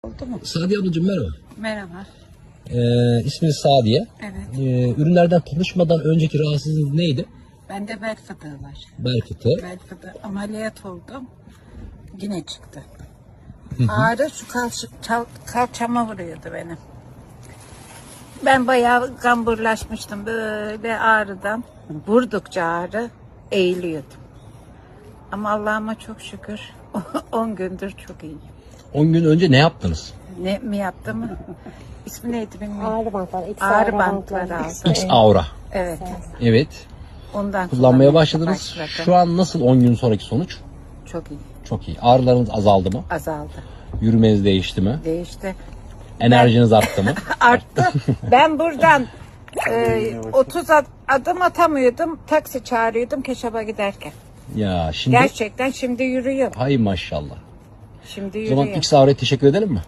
Oldu mu? Sadiye ablacığım merhaba. Merhaba. İsminiz Sadiye. Evet. Ürünlerden tanışmadan önceki rahatsızlığınız neydi? Bende bel fıtığı var. Bel fıtığı. Bel fıtığı. Ameliyat oldum. Yine çıktı. Ağrı şu kalçama vuruyordu benim. Ben bayağı kamburlaşmıştım böyle ağrıdan. Vurdukça ağrı eğiliyordum. Ama Allah'ıma çok şükür 10 gündür çok iyiyim. 10 gün önce ne yaptınız? Ne mi yaptım? İsmi neydi bilmiyorum. Ağrı bantları. Ağrı bantları aldım. X Aura. Evet. Evet. Ondan Kullanmaya başladınız. başladım. Şu an nasıl 10 gün sonraki sonuç? Çok iyi. Çok iyi. Ağrılarınız azaldı mı? Azaldı. Yürümeniz değişti mi? Değişti. Enerjiniz arttı mı? Arttı. Ben buradan 30 adım atamıyordum. Taksi çağırıyordum Keşap'a giderken. Ya şimdi Gerçekten şimdi yürüyorum. hay maşallah. Şimdi O zaman yürüyorum. X Aura'ya teşekkür edelim mi?